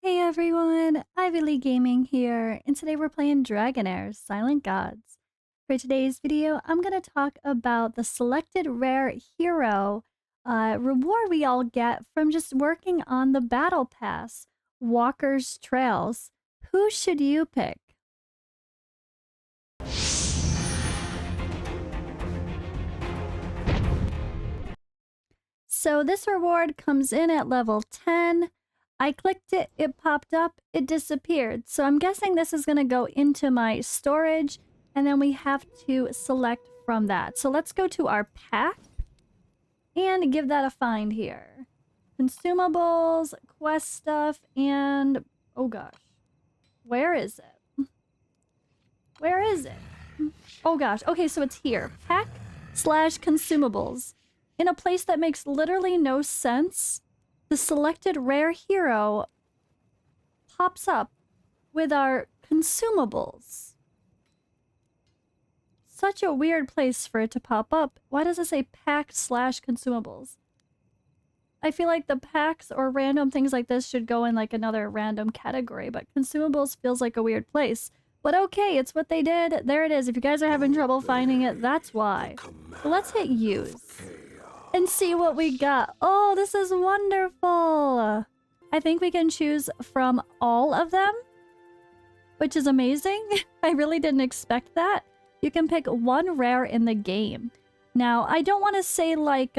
Hey everyone, Ivy Lee Gaming here, and today we're playing Dragonheir Silent Gods. For today's video, I'm going to talk about the selected rare hero reward we all get from just working on the battle pass, Walker's Trails. Who should you pick? So this reward comes in at level 10. I clicked it, it popped up, it disappeared. So I'm guessing this is going to go into my storage, and then we have to select from that. So let's go to our pack and give that a find here. Consumables, quest stuff, and oh gosh, where is it? Where is it? Oh gosh, okay, so it's here. Pack/consumables. In a place that makes literally no sense, the selected rare hero pops up with our consumables. Such a weird place for it to pop up. Why does it say pack/consumables? I feel like the packs or random things like this should go in like another random category, but consumables feels like a weird place. But okay, it's what they did. There it is. If you guys are having trouble finding it, that's why. So let's hit use and see what we got. Oh, this is wonderful. I think we can choose from all of them, which is amazing. I really didn't expect that. You can pick one rare in the game. Now, I don't want to say like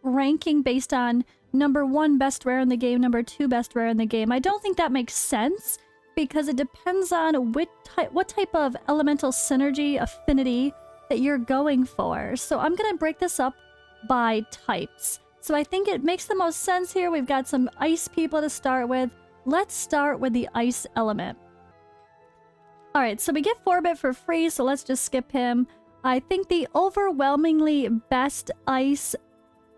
ranking based on number 1 best rare in the game, number 2 best rare in the game. I don't think that makes sense because it depends on what type of elemental synergy, affinity that you're going for. So I'm going to break this up by types. So I think it makes the most sense here. We've got some ice people to start with. Let's start with the ice element. Alright, so we get 4-bit for free, so let's just skip him. I think the overwhelmingly best ice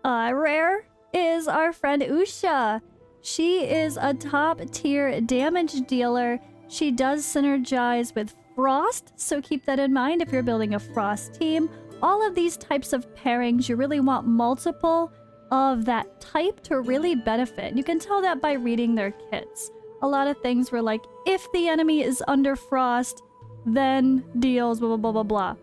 rare is our friend Usha. She is a top tier damage dealer. She does synergize with Frost, so keep that in mind if you're building a Frost team. All of these types of pairings, you really want multiple of that type to really benefit. You can tell that by reading their kits. A lot of things were like, if the enemy is under Frost, then deals blah, blah, blah, blah, blah.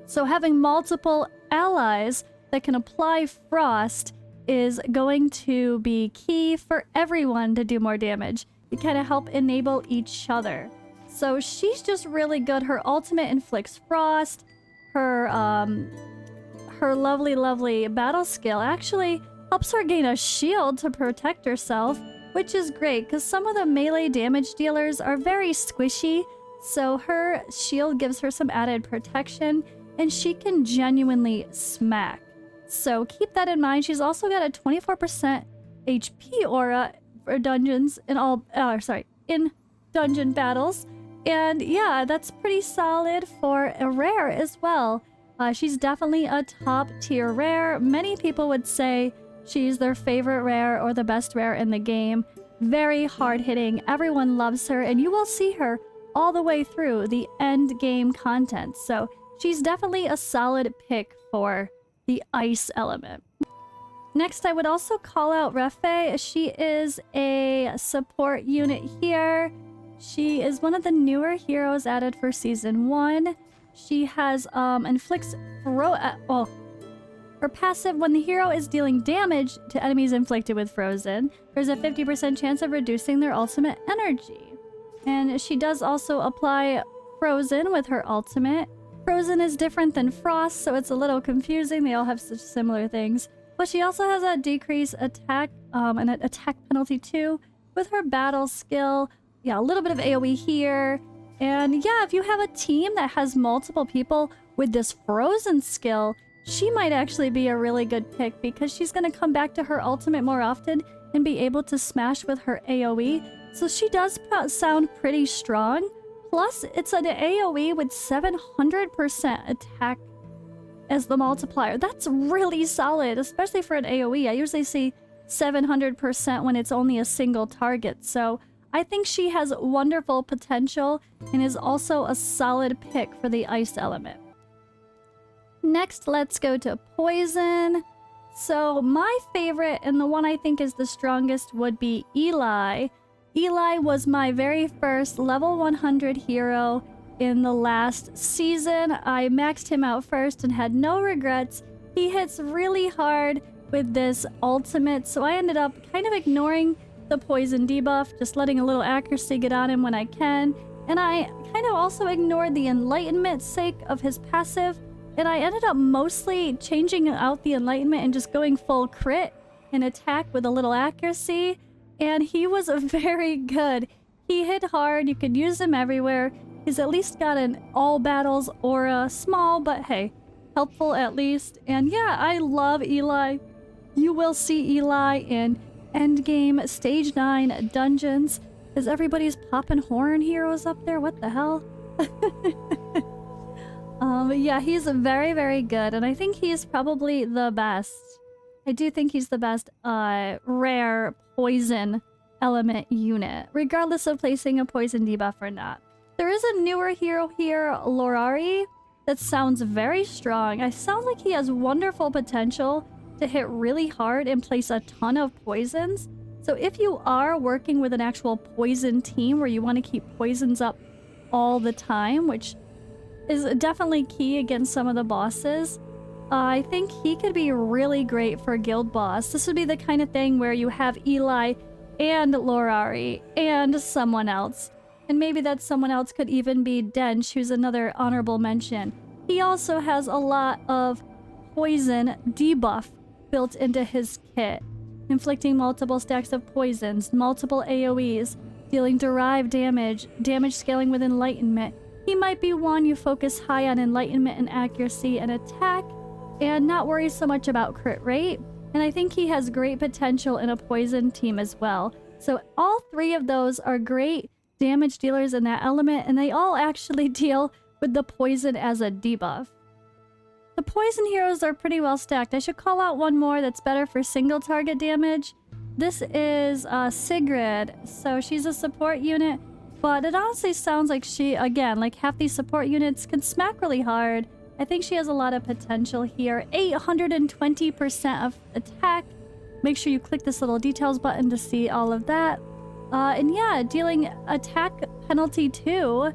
So having multiple allies that can apply Frost is going to be key for everyone to do more damage. You kind of help enable each other. So she's just really good. Her ultimate inflicts Frost. Her lovely battle skill actually helps her gain a shield to protect herself, which is great because some of the melee damage dealers are very squishy, so her shield gives her some added protection, and she can genuinely smack. So keep that in mind. She's also got a 24% HP aura for dungeons in dungeon battles. And yeah, that's pretty solid for a rare as well. She's definitely a top tier rare. Many people would say she's their favorite rare or the best rare in the game. Very hard hitting. Everyone loves her, and you will see her all the way through the end game content. So she's definitely a solid pick for the ice element. Next, I would also call out Refe. She is a support unit here. She is one of the newer heroes added for Season 1. She has, inflicts her passive, when the hero is dealing damage to enemies inflicted with Frozen, there's a 50% chance of reducing their ultimate energy. And she does also apply Frozen with her ultimate. Frozen is different than Frost, so it's a little confusing. They all have such similar things. But she also has a decreased attack, and an attack penalty too, with her battle skill. Yeah, a little bit of AoE here. And yeah, if you have a team that has multiple people with this Frozen skill, she might actually be a really good pick because she's going to come back to her ultimate more often and be able to smash with her AoE. So she does sound pretty strong. Plus, it's an AoE with 700% attack as the multiplier. That's really solid, especially for an AoE. I usually see 700% when it's only a single target. So I think she has wonderful potential and is also a solid pick for the ice element. Next, let's go to poison. So my favorite, and the one I think is the strongest, would be Eli. Eli was my very first level 100 hero in the last season. I maxed him out first and had no regrets. He hits really hard with this ultimate, so I ended up kind of ignoring the poison debuff, just letting a little accuracy get on him when I can. And I kind of also ignored the enlightenment sake of his passive, and I ended up mostly changing out the enlightenment and just going full crit and attack with a little accuracy. And he was very good. He hit hard, you could use him everywhere. He's at least got an all battles aura, small, but hey, helpful at least. And yeah, I love Eli. You will see Eli in endgame stage 9 dungeons. Is everybody's popping horn heroes up there? What the hell? Yeah, he's very, very good, and I think he's probably the best. I do think he's the best rare poison element unit, regardless of placing a poison debuff or not. There is a newer hero here, Lorari, that sounds very strong. It sounds like he has wonderful potential to hit really hard and place a ton of poisons. So if you are working with an actual poison team where you want to keep poisons up all the time, which is definitely key against some of the bosses, I think he could be really great for guild boss. This would be the kind of thing where you have Eli and Lorari and someone else. And maybe that someone else could even be Dench, who's another honorable mention. He also has a lot of poison debuff built into his kit, inflicting multiple stacks of poisons, multiple AoEs, dealing derived damage, damage scaling with enlightenment. He might be one you focus high on enlightenment and accuracy and attack, and not worry so much about crit rate. And I think he has great potential in a poison team as well. So all three of those are great damage dealers in that element, and they all actually deal with the poison as a debuff. The poison heroes are pretty well stacked. I should call out one more that's better for single target damage. This is Sigrid. So she's a support unit, but it honestly sounds like she, again, like half these support units can smack really hard. I think she has a lot of potential here. 820% of attack. Make sure you click this little details button to see all of that. And yeah, dealing attack penalty 2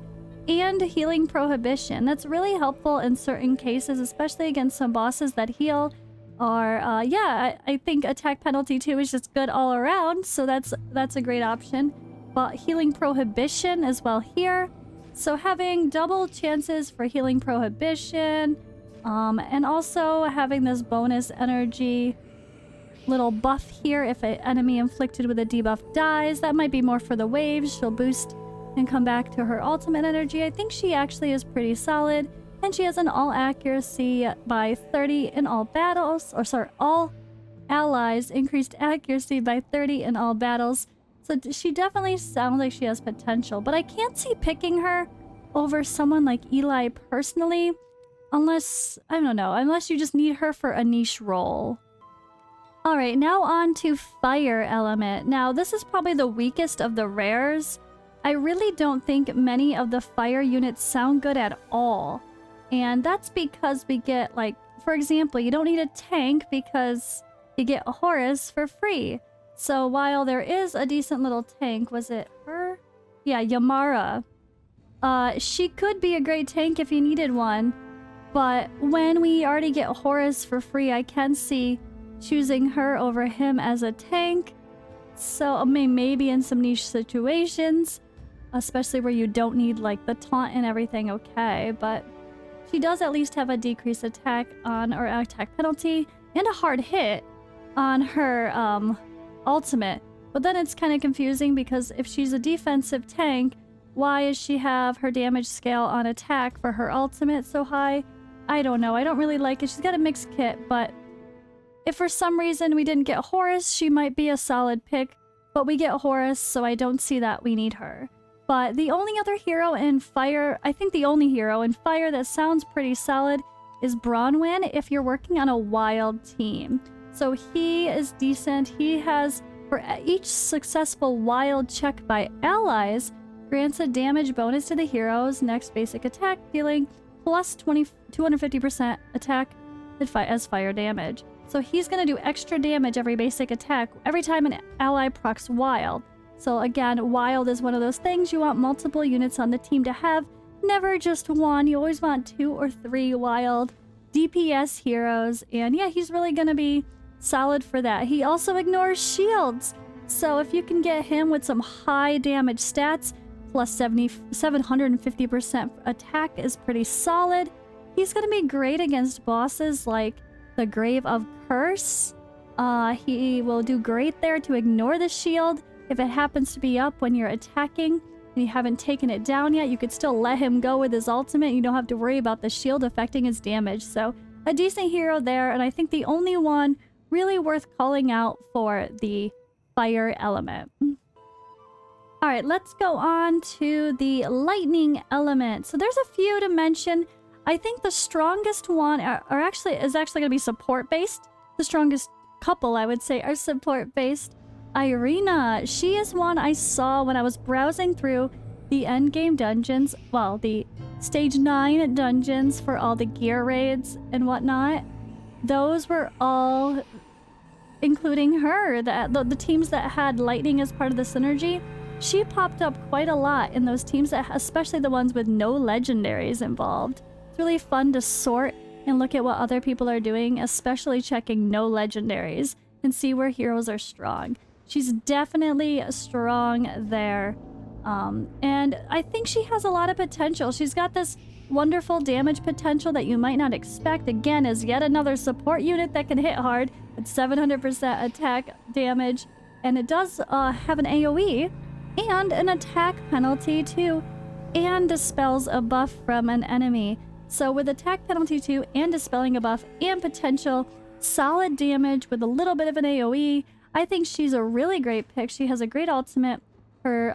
and healing prohibition. That's really helpful in certain cases, especially against some bosses that heal. Or yeah, I think attack penalty 2 is just good all around, so that's a great option. But healing prohibition as well here. So having double chances for healing prohibition, and also having this bonus energy little buff here if an enemy inflicted with a debuff dies. That might be more for the waves. She'll boost and come back to her ultimate energy. I think she actually is pretty solid, and she has an all accuracy by 30 in all battles, or sorry, all allies increased accuracy by 30 in all battles. So she definitely sounds like she has potential, but I can't see picking her over someone like Eli personally, unless, I don't know, unless you just need her for a niche role. Alright, now on to fire element. Now this is probably the weakest of the rares. I really don't think many of the fire units sound good at all. And that's because we get, like, for example, you don't need a tank because you get a Horus for free. So while there is a decent little tank, was it her? Yeah, Yamara. She could be a great tank if you needed one. But when we already get Horus for free, I can see choosing her over him as a tank. So I mean, maybe in some niche situations, especially where you don't need like the taunt and everything, okay, but she does at least have a decreased attack on, or attack penalty, and a hard hit on her ultimate. But then it's kind of confusing because if she's a defensive tank, why does she have her damage scale on attack for her ultimate so high? I don't know. I don't really like it. She's got a mixed kit, but if for some reason we didn't get Horus, she might be a solid pick, but we get Horus, so I don't see that we need her. But the only other hero in fire, I think the only hero in fire that sounds pretty solid is Bronwyn if you're working on a wild team. So he is decent. He has, for each successful wild check by allies, grants a damage bonus to the hero's next basic attack, dealing plus 250% attack as fire damage. So he's going to do extra damage every basic attack every time an ally procs wild. So again, wild is one of those things you want multiple units on the team to have. Never just one. You always want 2 or 3 wild DPS heroes. And yeah, he's really going to be solid for that. He also ignores shields. So if you can get him with some high damage stats, plus 750% attack is pretty solid. He's going to be great against bosses like the Grave of Curse. He will do great there to ignore the shield. If it happens to be up when you're attacking and you haven't taken it down yet, you could still let him go with his ultimate. You don't have to worry about the shield affecting his damage. So a decent hero there, and I think the only one really worth calling out for the fire element. All right, let's go on to the lightning element. So there's a few to mention. I think the strongest one is actually going to be support based. The strongest couple, I would say, are support based. Irina, she is one I saw when I was browsing through the endgame dungeons, well, the stage 9 dungeons for all the gear raids and whatnot. Those were all, including her, the teams that had lightning as part of the synergy. She popped up quite a lot in those teams, especially the ones with no legendaries involved. It's really fun to sort and look at what other people are doing, especially checking no legendaries, and see where heroes are strong. She's definitely strong there. And I think she has a lot of potential. She's got this wonderful damage potential that you might not expect. Again, as yet another support unit that can hit hard with 700% attack damage. And it does have an AoE and an attack penalty too, and dispels a buff from an enemy. So with attack penalty 2 and dispelling a buff and potential solid damage with a little bit of an AoE, I think she's a really great pick. She has a great ultimate. Her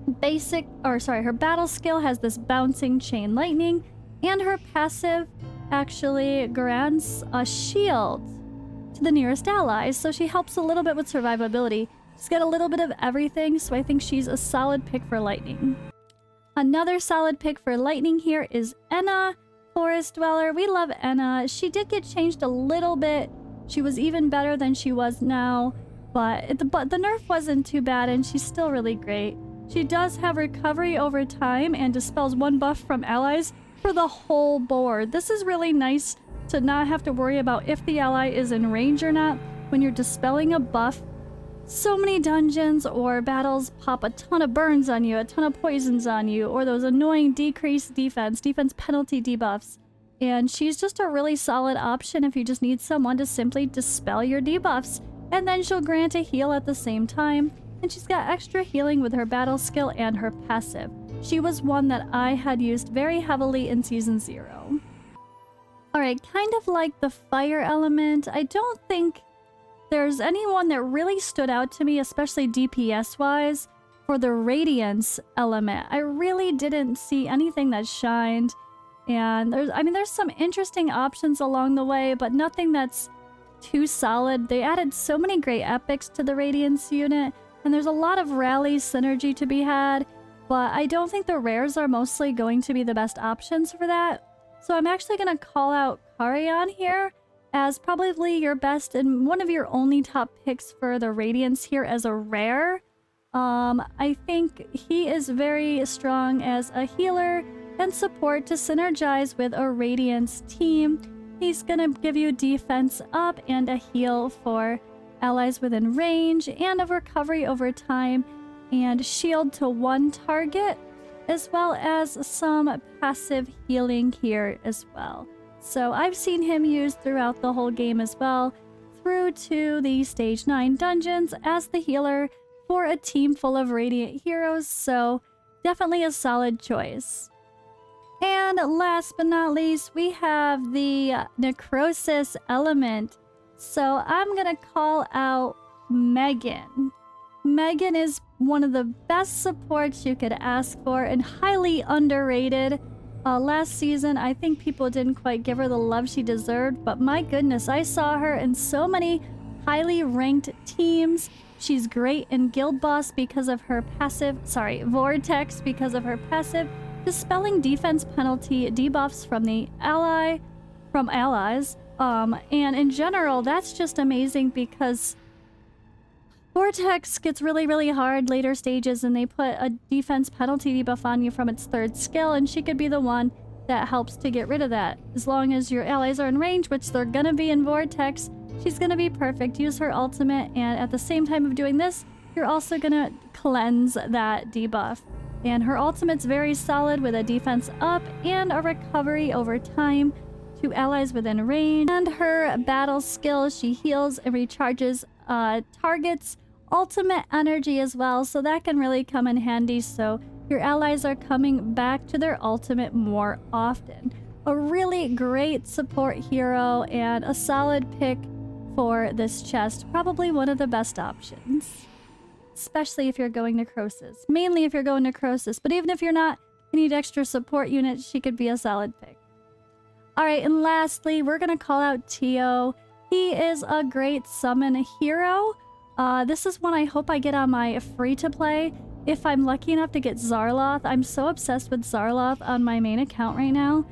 her battle skill has this bouncing chain lightning, and her passive actually grants a shield to the nearest allies, so she helps a little bit with survivability. She's got a little bit of everything, so I think she's a solid pick for lightning. Another solid pick for lightning here is Enna, Forest Dweller. We love Enna. She did get changed a little bit. She was even better than she was now, but the nerf wasn't too bad, and she's still really great. She does have recovery over time and dispels 1 buff from allies for the whole board. This is really nice to not have to worry about if the ally is in range or not when you're dispelling a buff. So many dungeons or battles pop a ton of burns on you, a ton of poisons on you, or those annoying decreased defense penalty debuffs. And she's just a really solid option if you just need someone to simply dispel your debuffs. And then she'll grant a heal at the same time. And she's got extra healing with her battle skill and her passive. She was one that I had used very heavily in Season 0. Alright, kind of like the fire element, I don't think there's anyone that really stood out to me, especially DPS-wise, for the radiance element. I really didn't see anything that shined. And there's some interesting options along the way, but nothing that's too solid. They added so many great epics to the Radiance unit, and there's a lot of rally synergy to be had, but I don't think the rares are mostly going to be the best options for that. So I'm actually going to call out Carrion here as probably your best and one of your only top picks for the Radiance here as a rare. I think he is very strong as a healer and support to synergize with a Radiance team. He's gonna give you defense up and a heal for allies within range, and a recovery over time, and shield to 1 target, as well as some passive healing here as well. So I've seen him used throughout the whole game as well, through to the stage 9 dungeons as the healer for a team full of radiant heroes, so definitely a solid choice. And last but not least, we have the necrosis element. So I'm gonna call out Megan. Megan is one of the best supports you could ask for and highly underrated. Last season, I think people didn't quite give her the love she deserved, but my goodness, I saw her in so many highly ranked teams. She's great in Guild Boss because of her passive, Vortex because of her passive, dispelling defense penalty debuffs from allies. And in general, that's just amazing because Vortex gets really, really hard later stages, and they put a defense penalty debuff on you from its 3rd skill, and she could be the one that helps to get rid of that. As long as your allies are in range, which they're gonna be in Vortex, she's gonna be perfect. Use her ultimate, and at the same time of doing this, you're also gonna cleanse that debuff. And her ultimate's very solid with a defense up and a recovery over time to allies within range. And her battle skill, she heals and recharges targets ultimate energy as well, so that can really come in handy, so your allies are coming back to their ultimate more often. A really great support hero and a solid pick for this chest. Probably one of the best options. Especially if you're going Necrosis. Mainly if you're going Necrosis, but even if you're not, you need extra support units, she could be a solid pick. Alright, and lastly, we're gonna call out Tio. He is a great summon hero. This is one I hope I get on my free-to-play. If I'm lucky enough to get Zarloth, I'm so obsessed with Zarloth on my main account right now.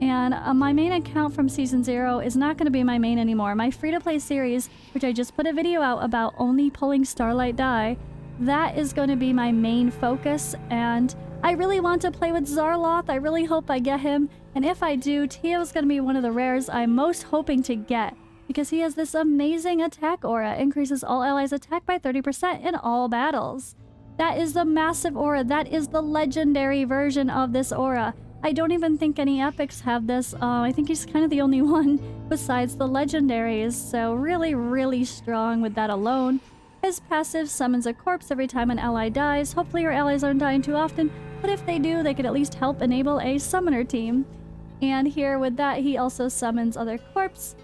And my main account from Season 0 is not going to be my main anymore. My free-to-play series, which I just put a video out about only pulling Starlight Die, that is going to be my main focus. And I really want to play with Zarloth. I really hope I get him. And if I do, Tio's going to be one of the rares I'm most hoping to get, because he has this amazing attack aura. Increases all allies' attack by 30% in all battles. That is the massive aura. That is the legendary version of this aura. I don't even think any epics have this. I think he's kind of the only one besides the legendaries. So really, really strong with that alone. His passive summons a corpse every time an ally dies. Hopefully your allies aren't dying too often, but if they do, they could at least help enable a summoner team. And here with that, he also summons other corpse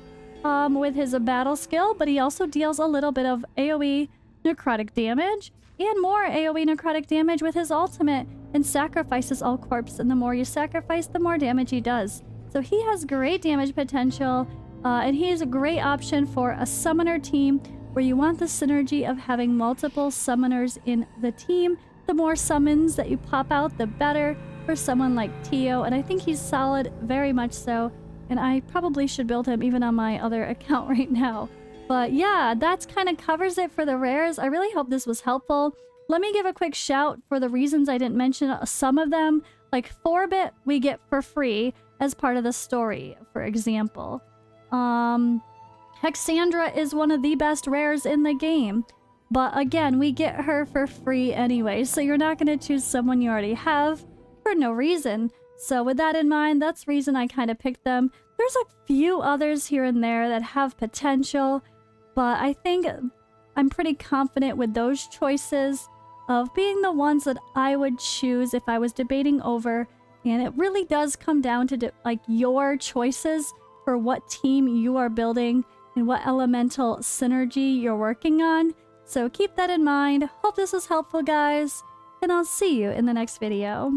with his battle skill, but he also deals a little bit of AoE necrotic damage and more AoE necrotic damage with his ultimate, and sacrifices all corpse, and the more you sacrifice, the more damage he does. So he has great damage potential, and he is a great option for a summoner team where you want the synergy of having multiple summoners in the team. The more summons that you pop out, the better for someone like Tio, and I think he's solid, very much so, and I probably should build him even on my other account right now. But yeah, that kind of covers it for the rares. I really hope this was helpful. Let me give a quick shout for the reasons I didn't mention some of them. Like 4-bit we get for free as part of the story, for example. Hexandra is one of the best rares in the game. But again, we get her for free anyway, so you're not going to choose someone you already have for no reason. So with that in mind, that's the reason I kind of picked them. There's a few others here and there that have potential, but I think I'm pretty confident with those choices of being the ones that I would choose if I was debating over. And it really does come down to like your choices for what team you are building and what elemental synergy you're working on. So keep that in mind. Hope this was helpful, guys, and I'll see you in the next video.